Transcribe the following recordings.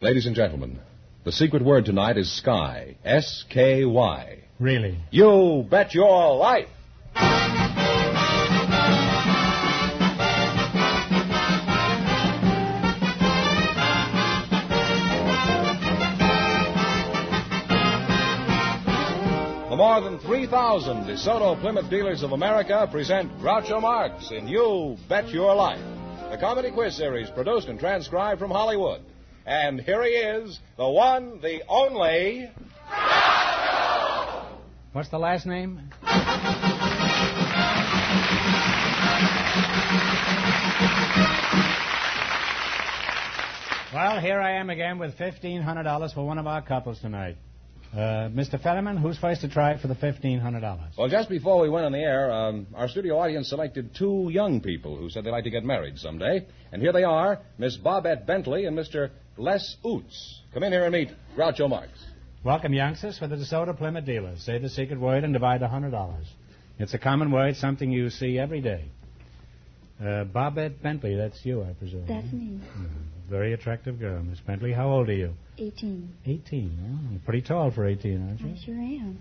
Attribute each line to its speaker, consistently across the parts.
Speaker 1: Ladies and gentlemen, the secret word tonight is sky. S-K-Y.
Speaker 2: Really?
Speaker 1: You bet your life! The more than 3,000 DeSoto Plymouth dealers of America present Groucho Marx in You Bet Your Life, the comedy quiz series produced and transcribed from Hollywood. And here he is, the one, the only...
Speaker 2: What's the last name? Well, here I am again with $1,500 for one of our couples tonight. Mr. Fenneman, who's first to try for the $1,500?
Speaker 1: Well, just before we went on the air, our studio audience selected two young people who said they'd like to get married someday. And here they are, Miss Bobette Bentley and Mr. Les Oots. Come in here and meet Groucho Marx.
Speaker 2: Welcome, youngsters, for the DeSoto Plymouth dealers. Say the secret word and divide $100. It's a common word, something you see every day. Bobette Bentley, that's you, I presume.
Speaker 3: That's me.
Speaker 2: Very attractive girl, Miss Bentley. How old are you?
Speaker 3: 18.
Speaker 2: 18. Oh, you're pretty tall for 18, aren't you?
Speaker 3: I sure am.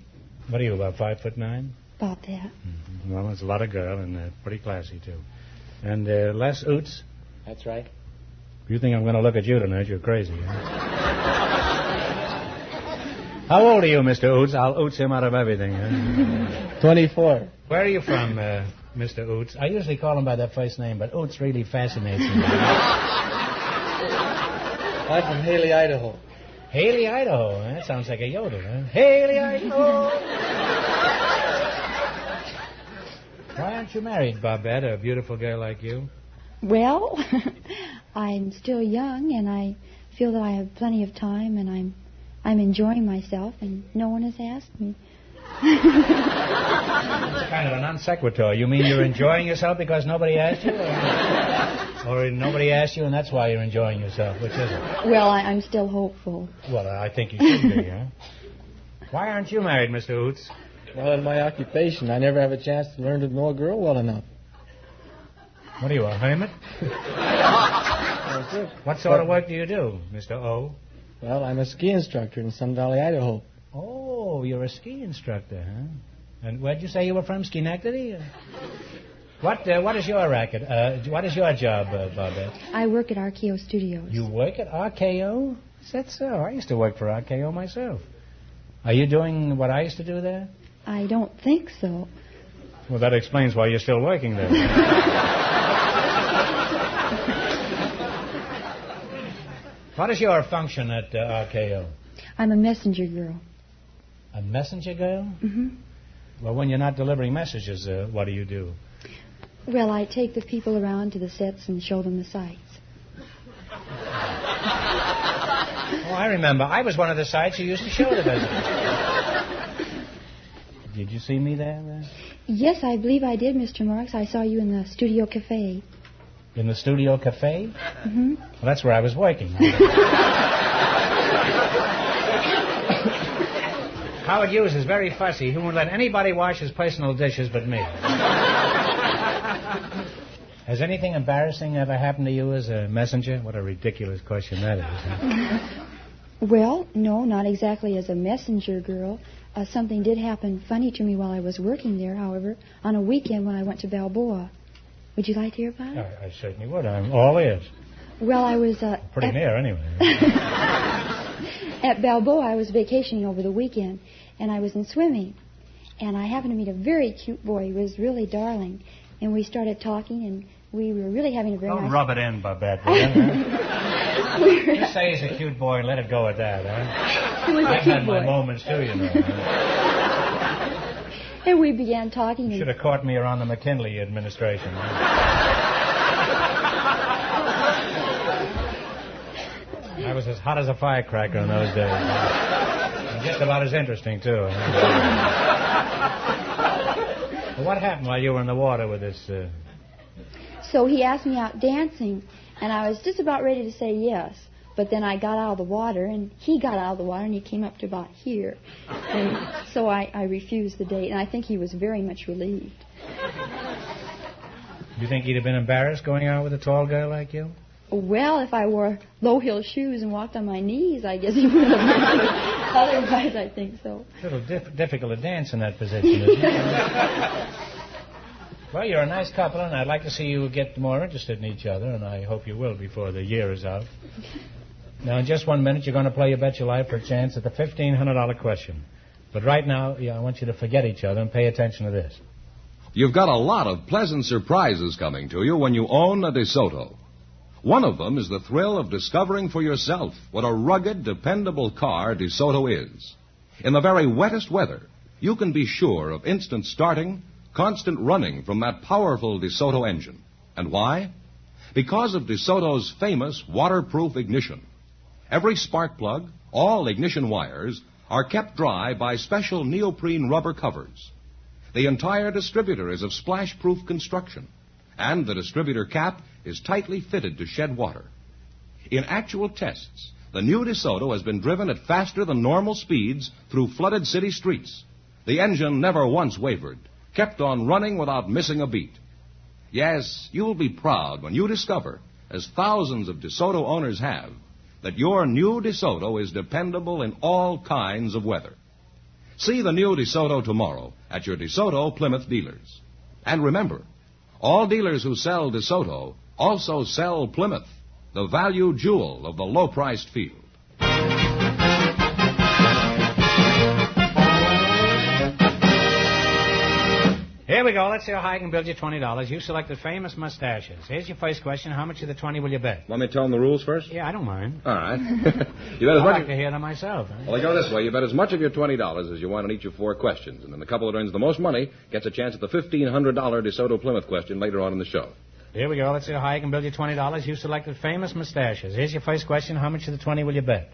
Speaker 2: What are you, about 5'9"?
Speaker 3: About that.
Speaker 2: Mm-hmm. Well, it's a lot of girl and pretty classy, too. And Les Oots?
Speaker 4: That's right.
Speaker 2: If you think I'm going to look at you tonight, you're crazy. Huh? How old are you, Mr. Oots? I'll oots him out of everything. Huh?
Speaker 4: 24.
Speaker 2: Where are you from, Mr. Oots? I usually call him by that first name, but Oots really fascinates me.
Speaker 4: I'm from Haley, Idaho.
Speaker 2: Haley, Idaho. That sounds like a yodel, huh? Haley, Idaho. Why aren't you married, Bobette, a beautiful girl like you?
Speaker 3: Well, I'm still young, and I feel that I have plenty of time, and I'm enjoying myself, and no one has asked me.
Speaker 2: It's kind of a non sequitur. You mean you're enjoying yourself because nobody asked you? Or nobody asked you, and that's why you're enjoying yourself? Which is it?
Speaker 3: Well, I'm still hopeful.
Speaker 2: Well, I think you should be, huh? Why aren't you married, Mr. Oots?
Speaker 4: Well, in my occupation, I never have a chance to learn to know a girl well enough.
Speaker 2: What are you, a hermit?
Speaker 4: That's it.
Speaker 2: What sort of work do you do, Mr. O?
Speaker 4: Well, I'm a ski instructor in Sun Valley, Idaho.
Speaker 2: Oh, you're a ski instructor, huh? And where'd you say you were from, Schenectady? What is your racket? What is your job, Bobette?
Speaker 3: I work at RKO Studios.
Speaker 2: You work at RKO? Is that so? I used to work for RKO myself. Are you doing what I used to do there?
Speaker 3: I don't think so.
Speaker 2: Well, that explains why you're still working there. What is your function at RKO?
Speaker 3: I'm a messenger girl.
Speaker 2: A messenger girl?
Speaker 3: Mm-hmm.
Speaker 2: Well, when you're not delivering messages, what do you do?
Speaker 3: Well, I take the people around to the sets and show them the sights.
Speaker 2: Oh, I remember. I was one of the sights you used to show the visitors. Did you see me there?
Speaker 3: Yes, I believe I did, Mr. Marx. I saw you in the studio cafe.
Speaker 2: In the studio cafe?
Speaker 3: Mm-hmm.
Speaker 2: Well, that's where I was working. Howard Hughes is very fussy. He won't let anybody wash his personal dishes but me. Has anything embarrassing ever happened to you as a messenger? What a ridiculous question that is. Huh?
Speaker 3: Well, no, not exactly as a messenger girl. Something did happen funny to me while I was working there, however, on a weekend when I went to Balboa. Would you like to hear about it?
Speaker 2: I certainly would. I'm all ears.
Speaker 3: Well, I was...
Speaker 2: Pretty near, anyway.
Speaker 3: At Balboa, I was vacationing over the weekend, and I was in swimming. And I happened to meet a very cute boy. He was really darling. And we started talking, and we were really having a very
Speaker 2: Don't
Speaker 3: nice...
Speaker 2: rub it in, Babette. Just say he's a cute boy and let it go at that, huh?
Speaker 3: He was a
Speaker 2: I've
Speaker 3: cute
Speaker 2: had
Speaker 3: boy.
Speaker 2: my moments, too, you know.
Speaker 3: And we began talking.
Speaker 2: You should have caught me around the McKinley administration. I was as hot as a firecracker in those days. And just about as interesting, too. Well, what happened while you were in the water with this...
Speaker 3: So he asked me out dancing, and I was just about ready to say yes. But then I got out of the water, and he got out of the water, and he came up to about here. And so I refused the date, and I think he was very much relieved.
Speaker 2: Do you think he'd have been embarrassed going out with a tall girl like you?
Speaker 3: Well, if I wore low-heel shoes and walked on my knees, I guess he would have minded. Otherwise, I think so.
Speaker 2: A little difficult to dance in that position, isn't it? Well, you're a nice couple, and I'd like to see you get more interested in each other, and I hope you will before the year is out. Now, in just 1 minute, you're going to play You Bet Your Life for a chance at the $1,500 question. But right now, I want you to forget each other and pay attention to this.
Speaker 1: You've got a lot of pleasant surprises coming to you when you own a DeSoto. One of them is the thrill of discovering for yourself what a rugged, dependable car DeSoto is. In the very wettest weather, you can be sure of instant starting, constant running from that powerful DeSoto engine. And why? Because of DeSoto's famous waterproof ignition. Every spark plug, all ignition wires, are kept dry by special neoprene rubber covers. The entire distributor is of splash-proof construction, and the distributor cap is tightly fitted to shed water. In actual tests, the new DeSoto has been driven at faster than normal speeds through flooded city streets. The engine never once wavered, kept on running without missing a beat. Yes, you'll be proud when you discover, as thousands of DeSoto owners have, that your new DeSoto is dependable in all kinds of weather. See the new DeSoto tomorrow at your DeSoto Plymouth dealers. And remember, all dealers who sell DeSoto also sell Plymouth, the value jewel of the low-priced field.
Speaker 2: Here we go. Let's see how high I can build you $20. You selected famous mustaches. Here's your first question. How much of the 20 will you bet?
Speaker 1: Want me to tell them the rules first?
Speaker 2: Yeah, I don't mind.
Speaker 1: All right. You bet as
Speaker 2: I'd
Speaker 1: much
Speaker 2: like to hear them myself. Huh?
Speaker 1: Well, I go this way. You bet as much of your $20 as you want on each of 4 questions. And then the couple that earns the most money gets a chance at the $1,500 DeSoto Plymouth question later on in the show.
Speaker 2: Here we go. Let's see how high I can build you $20. You selected famous mustaches. Here's your first question. How much of the 20 will you bet?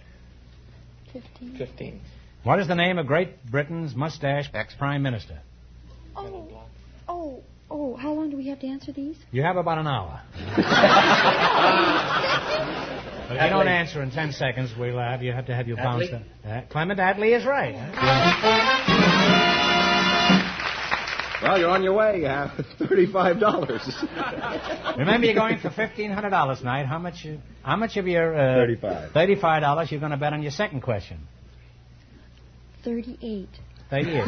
Speaker 3: 15.
Speaker 2: What is the name of Great Britain's mustache ex-prime minister?
Speaker 3: Oh, how long do we have to answer these?
Speaker 2: You have about an hour. But if you don't answer in 10 seconds, we'll have you bounced. Clement Attlee is right.
Speaker 1: Well, you're on your way. You have $35.
Speaker 2: Remember, you're going for $1,500 tonight. How much of your $35 you're going to bet on your second question?
Speaker 3: 38.
Speaker 2: 38.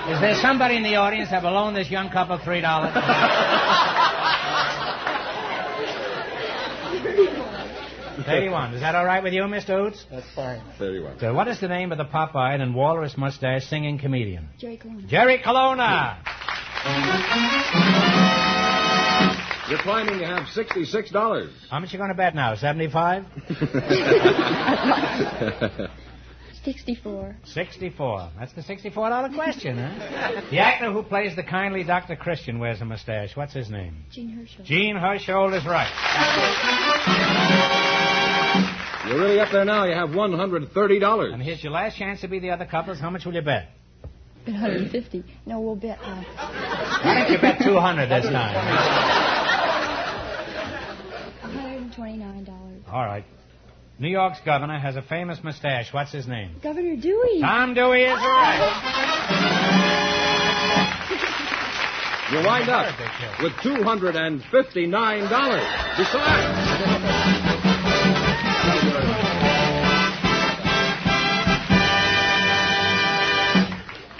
Speaker 2: Is there somebody in the audience that will loan this young couple $3? 31. Is that all right with you, Mr. Oots?
Speaker 4: That's fine.
Speaker 1: 31.
Speaker 2: So what is the name of the pop-eyed and walrus mustache singing comedian?
Speaker 3: Jerry Colonna.
Speaker 2: Jerry Colonna.
Speaker 1: You're climbing. You have $66.
Speaker 2: How much you going to bet now? 75?
Speaker 3: 64.
Speaker 2: 64. That's the $64 question, huh? The actor who plays the kindly Dr. Christian wears a mustache. What's his name?
Speaker 3: Gene Herschel.
Speaker 2: Gene Herschel is right.
Speaker 1: You're really up there now. You have $130.
Speaker 2: And here's your last chance to be the other couples. How much will you bet?
Speaker 3: 150. No, we'll bet.
Speaker 2: Why don't you bet 200 this time?
Speaker 3: $129.
Speaker 2: All right. New York's governor has a famous mustache. What's his name?
Speaker 3: Governor Dewey.
Speaker 2: Tom Dewey is right.
Speaker 1: You wind up with $259. Besides.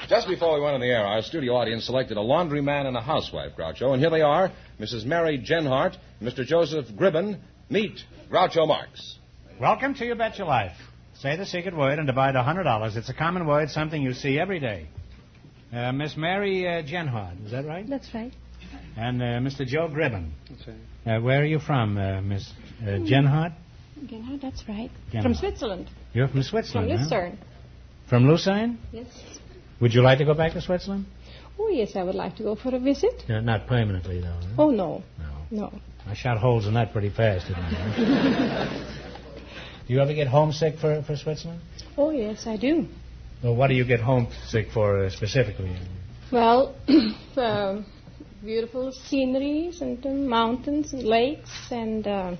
Speaker 1: Just before we went on the air, our studio audience selected a laundryman and a housewife, Groucho. And here they are, Mrs. Mary Genhart, Mr. Joseph Gribben. Meet Groucho Marx.
Speaker 2: Welcome to You Bet Your Life. Say the secret word and divide $100. It's a common word, something you see every day. Miss Mary Genhart, is that right?
Speaker 3: That's right.
Speaker 2: And Mr. Joe Gribben.
Speaker 4: That's right.
Speaker 2: Where are you from, Miss Genhart?
Speaker 5: Genhart, that's right.
Speaker 2: Genhart.
Speaker 5: From Switzerland.
Speaker 2: You're from Switzerland,
Speaker 5: From
Speaker 2: huh?
Speaker 5: Lucerne.
Speaker 2: From Lucerne?
Speaker 5: Yes.
Speaker 2: Would you like to go back to Switzerland?
Speaker 5: Oh, yes, I would like to go for a visit.
Speaker 2: Not permanently, though. Huh?
Speaker 5: Oh, no.
Speaker 2: No.
Speaker 5: No.
Speaker 2: I shot holes in that pretty fast, didn't I? Do you ever get homesick for Switzerland?
Speaker 5: Oh, yes, I do.
Speaker 2: Well, what do you get homesick for specifically?
Speaker 5: Well, beautiful sceneries and mountains and lakes and, and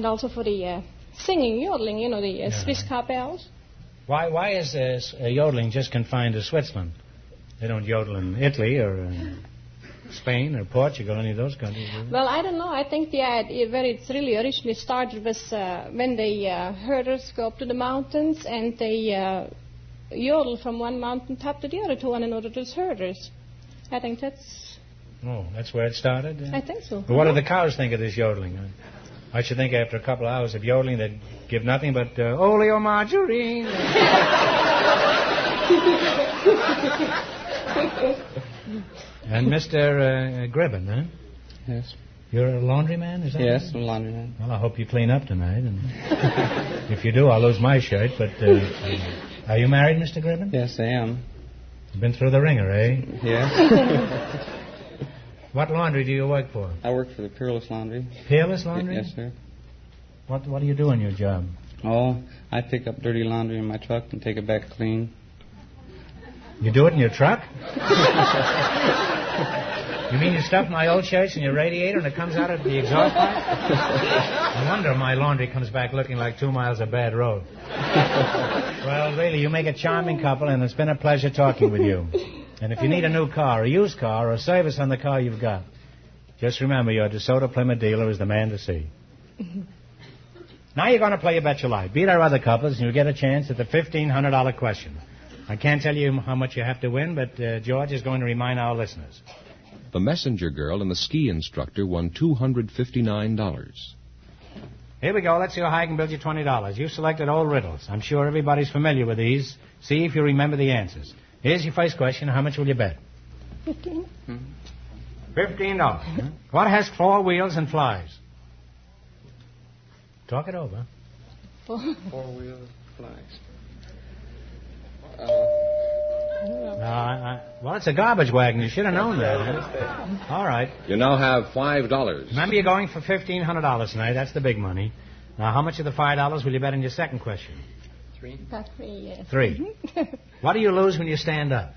Speaker 5: also for the singing, yodeling, the Swiss cowbells.
Speaker 2: Why is this yodeling just confined to Switzerland? They don't yodel in Italy or Spain or Portugal, any of those countries.
Speaker 5: Well, I don't know. I think the idea where it's really originally started was when the herders go up to the mountains and they yodel from one mountain top to the other to one another, those herders. I think that's...
Speaker 2: Oh, that's where it started?
Speaker 5: I think so.
Speaker 2: Well, what do the cows think of this yodeling? I should think after a couple of hours of yodeling they'd give nothing but oleomargarine. And Mr. Gribben, huh?
Speaker 4: Yes.
Speaker 2: You're a laundryman, is that
Speaker 4: Yes,
Speaker 2: right?
Speaker 4: I'm a laundryman.
Speaker 2: Well, I hope you clean up tonight. And if you do, I'll lose my shirt. But are you married, Mr. Gribben?
Speaker 4: Yes, I am.
Speaker 2: You've been through the ringer, eh?
Speaker 4: Yes.
Speaker 2: What laundry do you work for?
Speaker 4: I work for the Peerless Laundry.
Speaker 2: Peerless Laundry?
Speaker 4: Yes, sir.
Speaker 2: What do you do in your job?
Speaker 4: Oh, I pick up dirty laundry in my truck and take it back clean.
Speaker 2: You do it in your truck? You mean you stuff my old shirts in your radiator and it comes out of the exhaust pipe? No wonder my laundry comes back looking like 2 miles of bad road. Well, really, you make a charming couple, and it's been a pleasure talking with you. And if you need a new car, a used car, or a service on the car you've got, just remember your DeSoto Plymouth dealer is the man to see. Now you're going to play You Bet Your Life. Beat our other couples, and you'll get a chance at the $1,500 question. I can't tell you how much you have to win, but George is going to remind our listeners.
Speaker 1: The messenger girl and the ski instructor won $259.
Speaker 2: Here we go. Let's see how high I can build you $20. You selected old riddles. I'm sure everybody's familiar with these. See if you remember the answers. Here's your first question. How much will you bet?
Speaker 5: 15.
Speaker 2: $15. What has 4 wheels and flies? Talk it over.
Speaker 4: 4 wheels, flies.
Speaker 2: Well, it's a garbage wagon. You should have known that. Huh? All right.
Speaker 1: You now have $5.
Speaker 2: Remember, you're going for $1,500 tonight. That's the big money. Now, how much of the $5 will you bet in your second question?
Speaker 4: 3.
Speaker 5: About 3, yes.
Speaker 2: 3. What do you lose when you stand up?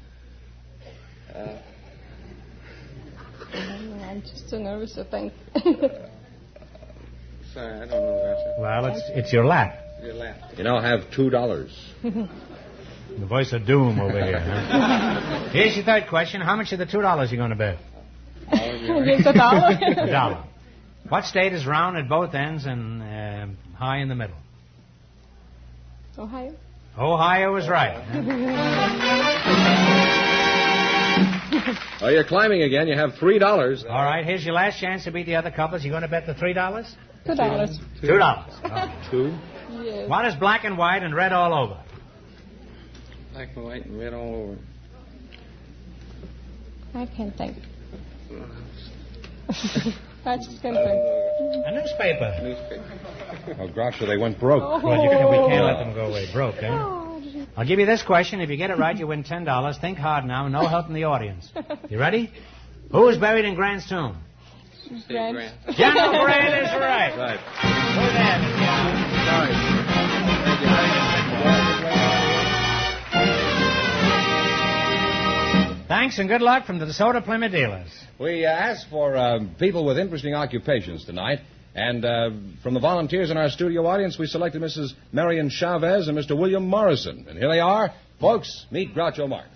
Speaker 5: I'm just too nervous to think.
Speaker 4: Sorry, I don't know that.
Speaker 2: Well, it's your lap.
Speaker 4: Your lap.
Speaker 1: You now have $2.
Speaker 2: The voice of doom over here. Huh? Here's your third question. How much of the $2 you going to bet?
Speaker 5: It's $1.
Speaker 2: $1. What state is round at both ends and high in the middle?
Speaker 5: Ohio.
Speaker 2: Ohio is right.
Speaker 1: Oh, you're climbing again. You have $3.
Speaker 2: All right, here's your last chance to beat the other couples. You going to bet the $3?
Speaker 5: $2.
Speaker 2: $2. Okay.
Speaker 1: 2.
Speaker 5: Yes.
Speaker 2: What is black and white and red all over?
Speaker 4: Black and white and red all over.
Speaker 5: I can't think. I just can't think.
Speaker 2: A newspaper.
Speaker 1: Oh, Groucho, they went broke.
Speaker 2: Well, we can't let them go away broke, eh? I'll give you this question. If you get it right, you win $10. Think hard now. No help from the audience. You ready? Who is buried in Grant's tomb?
Speaker 5: Grant.
Speaker 2: General Grant is right.
Speaker 1: Right.
Speaker 2: Go there,
Speaker 1: Sorry.
Speaker 2: Thanks and good luck from the DeSoto Plymouth dealers.
Speaker 1: We asked for people with interesting occupations tonight, and from the volunteers in our studio audience, we selected Mrs. Marion Chavez and Mr. William Morrison. And here they are. Folks, meet Groucho Marx.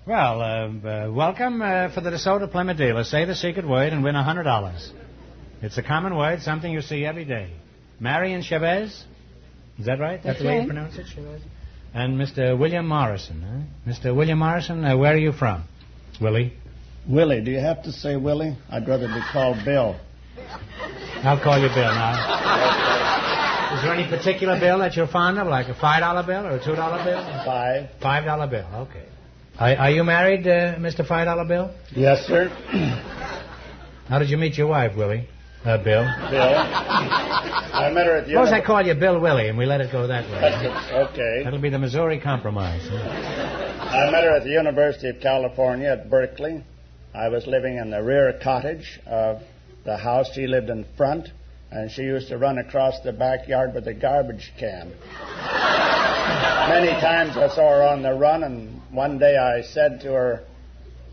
Speaker 2: Well, welcome for the DeSoto Plymouth dealers. Say the secret word and win $100. It's a common word, something you see every day. Marion Chavez. Is that right? That's the way you pronounce it, Chavez? And Mr. William Morrison. Huh? Mr. William Morrison, where are you from? Willie?
Speaker 6: Willie, do you have to say Willie? I'd rather be called Bill.
Speaker 2: I'll call you Bill now. Is there any particular bill that you're fond of, like a $5 bill or a $2 bill? $5 bill, okay. Are you married, Mr. $5 bill?
Speaker 6: Yes, sir.
Speaker 2: How did you meet your wife, Willie? Bill?
Speaker 6: Bill. I met her at the...
Speaker 2: Suppose I call you Bill Willie and we let it go that way.
Speaker 6: Okay.
Speaker 2: That'll be the Missouri Compromise. Huh?
Speaker 6: I met her at the University of California at Berkeley. I was living in the rear cottage of the house. She lived in front, and she used to run across the backyard with a garbage can. Many times I saw her on the run, and one day I said to her,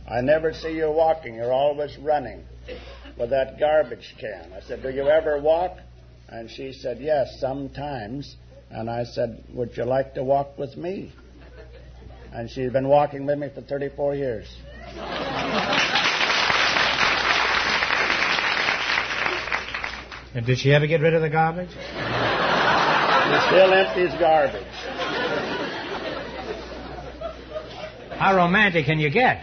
Speaker 6: I never see you walking. You're always running with that garbage can. I said, do you ever walk? And she said, yes, sometimes. And I said, would you like to walk with me? And she's been walking with me for 34 years.
Speaker 2: And did she ever get rid of the garbage?
Speaker 6: She still empties garbage.
Speaker 2: How romantic can you get?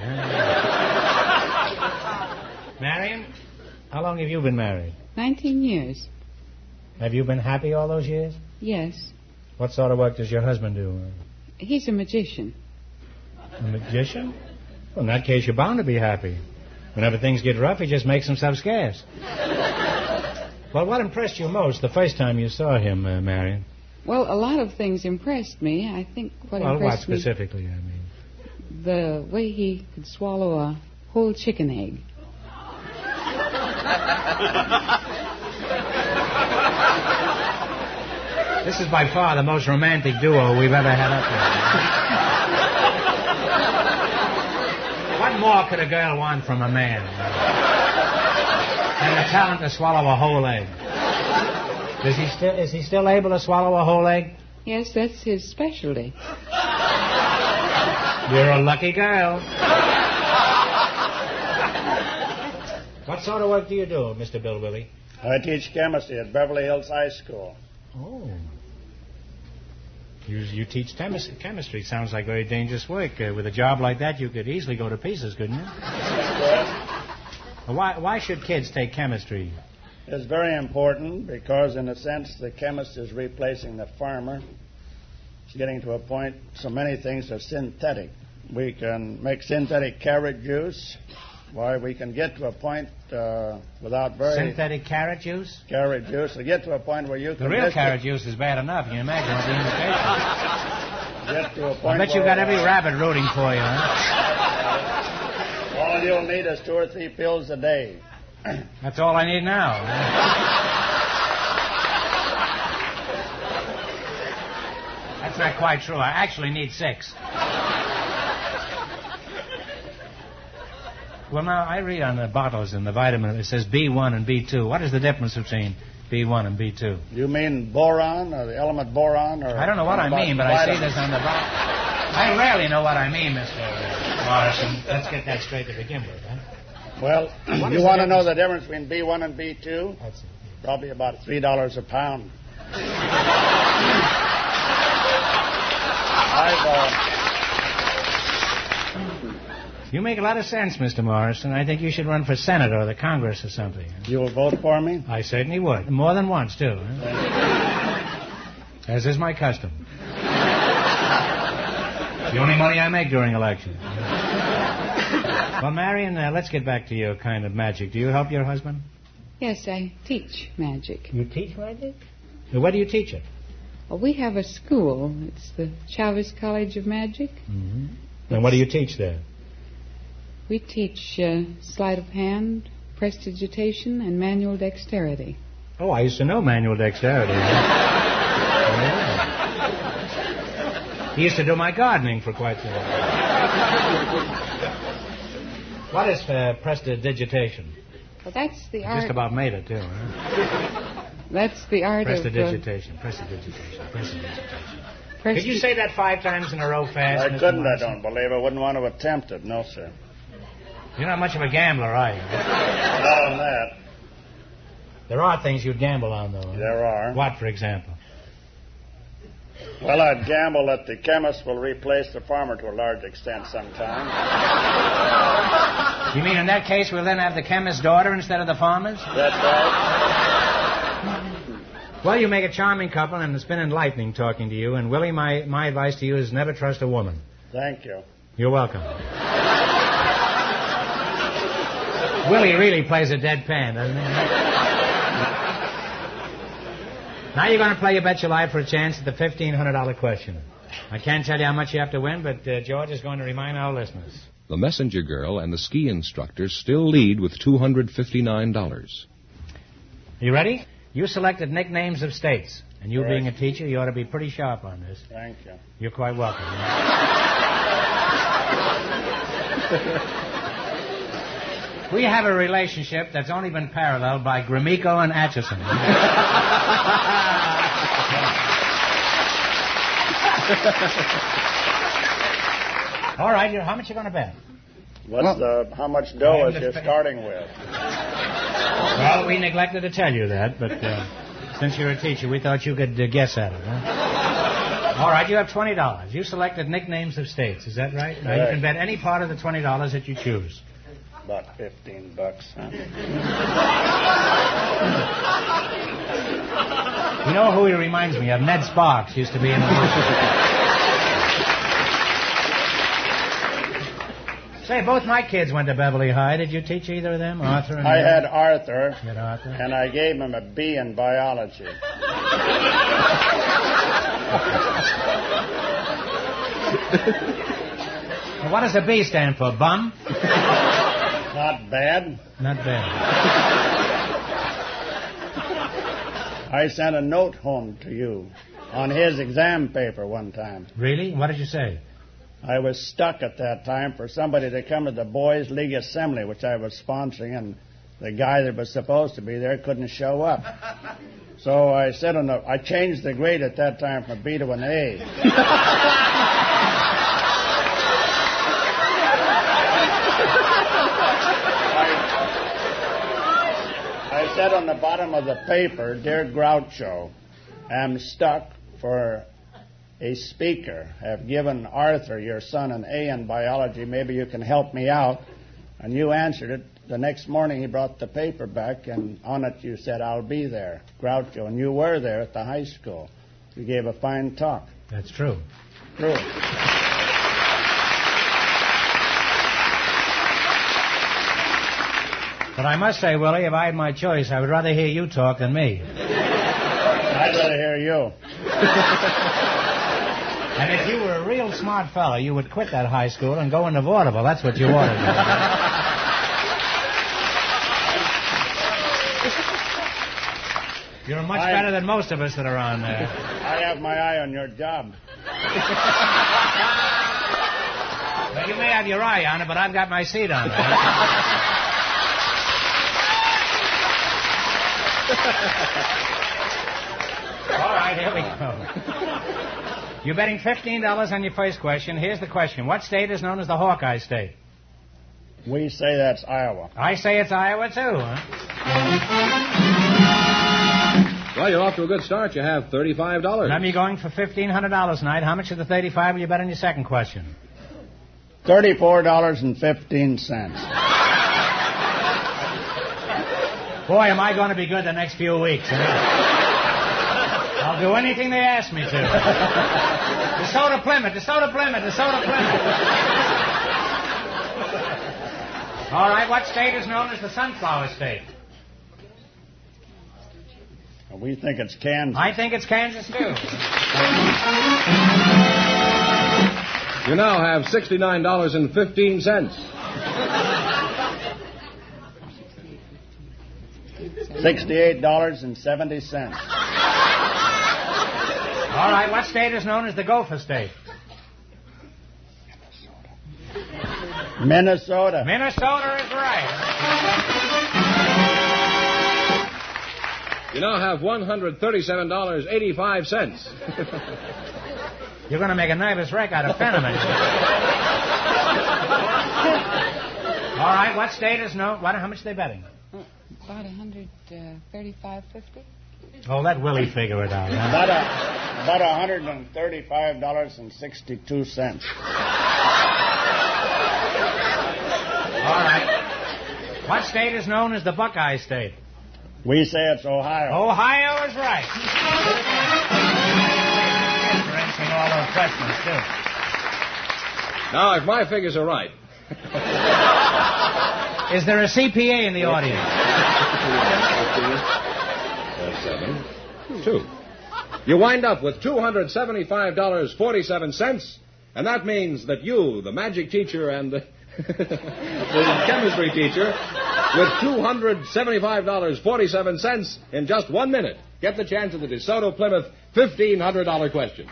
Speaker 2: Marion, how long have you been married?
Speaker 7: 19 years.
Speaker 2: Have you been happy all those years?
Speaker 7: Yes.
Speaker 2: What sort of work does your husband do?
Speaker 7: He's a magician.
Speaker 2: A magician? Well, in that case, you're bound to be happy. Whenever things get rough, he just makes himself scarce. Well, what impressed you most the first time you saw him, Marion?
Speaker 7: Well, a lot of things impressed me. I think what impressed
Speaker 2: what specifically, I mean?
Speaker 7: The way he could swallow a whole chicken egg.
Speaker 2: This is by far the most romantic duo we've ever had up here. What more could a girl want from a man than the talent to swallow a whole egg? Is he still able to swallow a whole egg?
Speaker 7: Yes, that's his specialty.
Speaker 2: You're a lucky girl. What sort of work do you do, Mr. Bill Willie?
Speaker 6: I teach chemistry at Beverly Hills High School.
Speaker 2: Oh. You teach chemistry. Sounds like very dangerous work. With a job like that, you could easily go to pieces, couldn't you? Why should kids take chemistry?
Speaker 6: It's very important because, in a sense, the chemist is replacing the farmer. It's getting to a point, so many things are synthetic. We can make synthetic carrot juice. Why, we can get to a point without very...
Speaker 2: Synthetic carrot juice?
Speaker 6: Carrot juice. We get to a point where you can...
Speaker 2: The real carrot juice is bad enough. You can imagine what the imitation.
Speaker 6: Get to a point
Speaker 2: I bet you've got every rabbit rooting for you, huh?
Speaker 6: All you'll need is 2 or 3 pills a day.
Speaker 2: That's all I need now. That's not quite true. I actually need 6. Well, now, I read on the bottles in the vitamin, it says B1 and B2. What is the difference between B1 and B2?
Speaker 6: You mean boron, or the element boron? Or
Speaker 2: I don't know what I mean, but I see this on the bottle. I rarely know what I mean, Mr. Morrison. Let's get that straight to begin with, huh?
Speaker 6: Well, you want to know the difference between B1 and B2? That's probably about $3 a pound.
Speaker 2: You make a lot of sense, Mr. Morrison. I think you should run for Senate or the Congress or something.
Speaker 6: You'll vote for me?
Speaker 2: I certainly would. More than once, too. Huh? As is my custom. The only money I make during elections. Well, Marion, let's get back to your kind of magic. Do you help your husband?
Speaker 7: Yes, I teach magic.
Speaker 2: You teach magic? Where do you teach it?
Speaker 7: Well, we have a school. It's the Chavez College of Magic.
Speaker 2: Mm-hmm. And what do you teach there?
Speaker 7: We teach sleight of hand, prestidigitation, and manual dexterity.
Speaker 2: Oh, I used to know manual dexterity. Yeah. He used to do my gardening for quite some time. What is prestidigitation?
Speaker 7: Well, that's the art...
Speaker 2: Just about made it, too, huh?
Speaker 7: That's the art
Speaker 2: prestidigitation. Could you say that 5 times in a row fast?
Speaker 6: I couldn't, I don't believe. I wouldn't want to attempt it. No, sir.
Speaker 2: You're not much of a gambler, are you?
Speaker 6: Not on that.
Speaker 2: There are things you'd gamble on, though. Huh?
Speaker 6: There are.
Speaker 2: What, for example?
Speaker 6: Well, I'd gamble that the chemist will replace the farmer to a large extent sometime.
Speaker 2: You mean in that case we'll then have the chemist's daughter instead of the farmer's?
Speaker 6: That's right.
Speaker 2: Well, you make a charming couple, and it's been enlightening talking to you. And, Willie, my advice to you is never trust a woman.
Speaker 6: Thank you.
Speaker 2: You're welcome. Willie really plays a deadpan, doesn't he? Now you're going to play You Bet Your Life for a chance at the $1,500 question. I can't tell you how much you have to win, but George is going to remind our listeners.
Speaker 1: The messenger girl and the ski instructor still lead with $259.
Speaker 2: You ready? You selected nicknames of states. And you being a teacher, you ought to be pretty sharp on this.
Speaker 6: Thank you.
Speaker 2: You're quite welcome. We have a relationship that's only been paralleled by Gromyko and Atchison. All right, how much you going to bet?
Speaker 6: How much dough is you starting with?
Speaker 2: Well, we neglected to tell you that, but since you're a teacher, we thought you could guess at it, huh? All right, you have $20. You selected nicknames of states, is that right? Now, you can bet any part of the $20 that you choose.
Speaker 6: About $15, huh?
Speaker 2: You know who he reminds me of? Ned Sparks used to be in the movie. Say, both my kids went to Beverly High. Did you teach either of them, Arthur? And
Speaker 6: I had Arthur,
Speaker 2: you had Arthur,
Speaker 6: and I gave him a B in biology.
Speaker 2: Well, what does the B stand for? Bum?
Speaker 6: Not bad.
Speaker 2: Not bad.
Speaker 6: I sent a note home to you on his exam paper one time.
Speaker 2: Really? What did you say?
Speaker 6: I was stuck at that time for somebody to come to the Boys' League Assembly, which I was sponsoring, and the guy that was supposed to be there couldn't show up. So I said, I changed the grade at that time from a B to an A. I said on the bottom of the paper, "Dear Groucho, am stuck for a speaker. Have given Arthur, your son, an A in biology. Maybe you can help me out." And you answered it. The next morning he brought the paper back, and on it you said, "I'll be there, Groucho." And you were there at the high school. You gave a fine talk.
Speaker 2: That's true.
Speaker 6: True.
Speaker 2: But I must say, Willie, if I had my choice, I would rather hear you talk than me.
Speaker 6: I'd rather hear you.
Speaker 2: And if you were a real smart fellow, you would quit that high school and go into vaudeville. That's what you ought to do. You're much better than most of us that are on there.
Speaker 6: I have my eye on your job.
Speaker 2: Well, you may have your eye on it, but I've got my seat on it. All right, here we go. You're betting $15 on your first question. Here's the question. What state is known as the Hawkeye State?
Speaker 6: We say that's Iowa.
Speaker 2: I say it's Iowa, too, huh?
Speaker 1: Well, you're off to a good start. You have $35.
Speaker 2: Now, you're going for $1,500 tonight. How much of the $35 will you bet on your second question?
Speaker 6: $34.15.
Speaker 2: Boy, am I going to be good the next few weeks. I'll do anything they ask me to. The soda Plymouth, the soda Plymouth, the soda Plymouth. All right, what state is known as the Sunflower State?
Speaker 6: We think it's Kansas.
Speaker 2: I think it's Kansas, too.
Speaker 1: You now have $69.15.
Speaker 6: $68.70.
Speaker 2: All right, what state is known as the Gopher State?
Speaker 6: Minnesota.
Speaker 2: Minnesota is right.
Speaker 1: You now have $137.85.
Speaker 2: You're going to make a nervous wreck out of Fenneman. All right, what state is known... How much are they betting?
Speaker 7: About $135.50.
Speaker 2: Oh, let Willie figure it out. Huh?
Speaker 6: About $135.62.
Speaker 2: All right. What state is known as the Buckeye State?
Speaker 6: We say it's Ohio.
Speaker 2: Ohio is right. For answering all those questions, too.
Speaker 1: Now, if my figures are right...
Speaker 2: Is there a CPA in the audience?
Speaker 1: 7, 2. You wind up with $275.47, and that means that you, the magic teacher and the chemistry teacher, with $275.47 in just 1 minute, get the chance of the DeSoto Plymouth $1,500 question.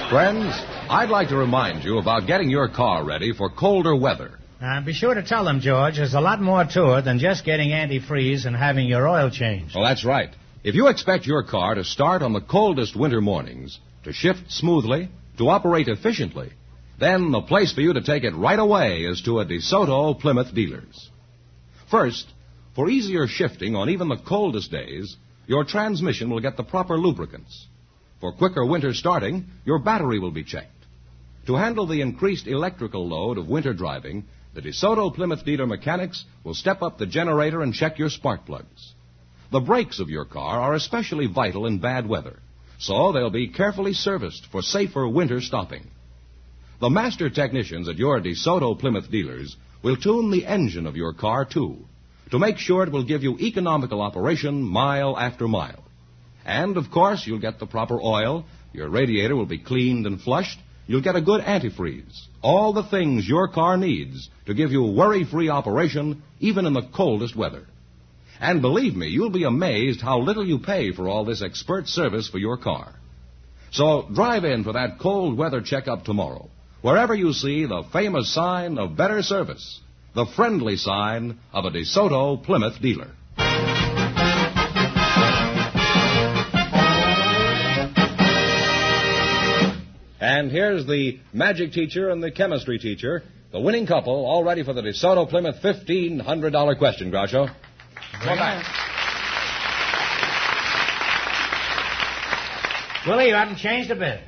Speaker 8: Friends,
Speaker 1: I'd like to remind you about getting your car ready for colder weather.
Speaker 2: Be sure to tell them, George, there's a lot more to it than just getting antifreeze and having your oil changed.
Speaker 1: Well, that's right. If you expect your car to start on the coldest winter mornings, to shift smoothly, to operate efficiently, then the place for you to take it right away is to a DeSoto Plymouth dealers. First, for easier shifting on even the coldest days, your transmission will get the proper lubricants. For quicker winter starting, your battery will be checked. To handle the increased electrical load of winter driving, the DeSoto Plymouth dealer mechanics will step up the generator and check your spark plugs. The brakes of your car are especially vital in bad weather, so they'll be carefully serviced for safer winter stopping. The master technicians at your DeSoto Plymouth dealers will tune the engine of your car, too, to make sure it will give you economical operation mile after mile. And, of course, you'll get the proper oil, your radiator will be cleaned and flushed, you'll get a good antifreeze, all the things your car needs to give you worry-free operation even in the coldest weather. And believe me, you'll be amazed how little you pay for all this expert service for your car. So drive in for that cold weather checkup tomorrow, wherever you see the famous sign of better service, the friendly sign of a DeSoto Plymouth dealer. And here's the magic teacher and the chemistry teacher, the winning couple, all ready for the DeSoto Plymouth $1,500 question, Groucho. Go back.
Speaker 2: Willie, you haven't changed a bit.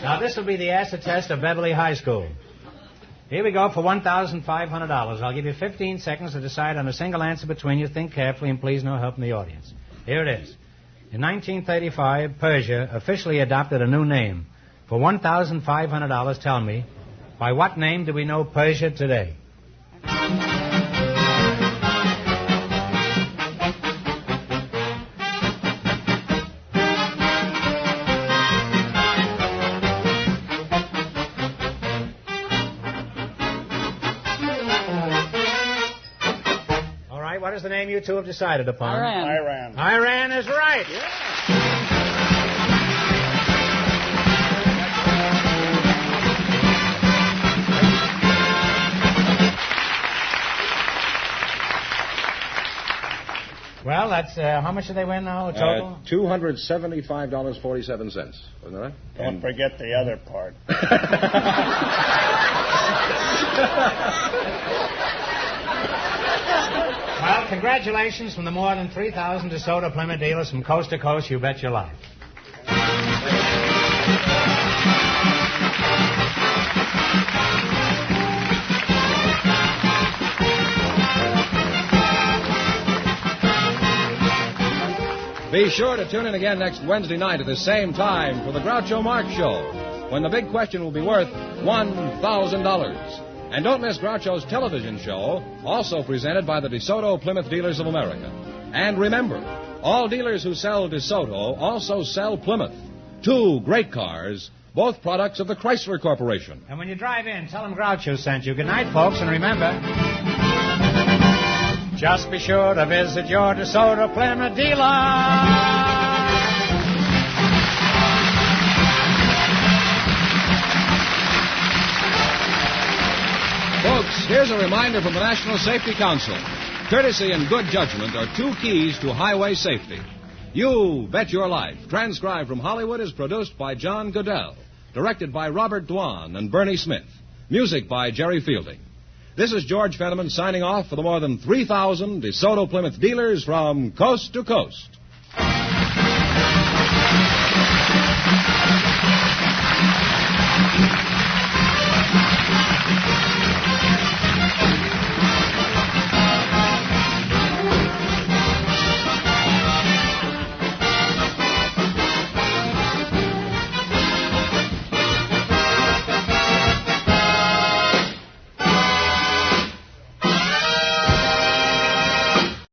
Speaker 2: Now, this will be the acid test of Beverly High School. Here we go for $1,500. I'll give you 15 seconds to decide on a single answer between you. Think carefully, and please no help from the audience. Here it is. In 1935, Persia officially adopted a new name. For $1,500, tell me, by what name do we know Persia today? All right, what is the name you two have decided upon?
Speaker 7: Iran.
Speaker 2: Iran is right. Well, that's, how much did they win now, total?
Speaker 1: $275.47, wasn't that right?
Speaker 6: Don't forget the other part.
Speaker 2: Well, congratulations from the more than 3,000 DeSoto Plymouth dealers from coast to coast. You bet your life.
Speaker 1: Be sure to tune in again next Wednesday night at the same time for the Groucho Marx Show, when the big question will be worth $1,000. And don't miss Groucho's television show, also presented by the DeSoto Plymouth Dealers of America. And remember, all dealers who sell DeSoto also sell Plymouth. Two great cars, both products of the Chrysler Corporation.
Speaker 2: And when you drive in, tell them Groucho sent you. Good night, folks, and remember, just be sure to visit your DeSoto Plymouth dealer.
Speaker 1: Folks, here's a reminder from the National Safety Council. Courtesy and good judgment are two keys to highway safety. You Bet Your Life, transcribed from Hollywood, is produced by John Goodell, directed by Robert Dwan and Bernie Smith, music by Jerry Fielding. This is George Fenneman signing off for the more than 3,000 DeSoto Plymouth dealers from coast to coast.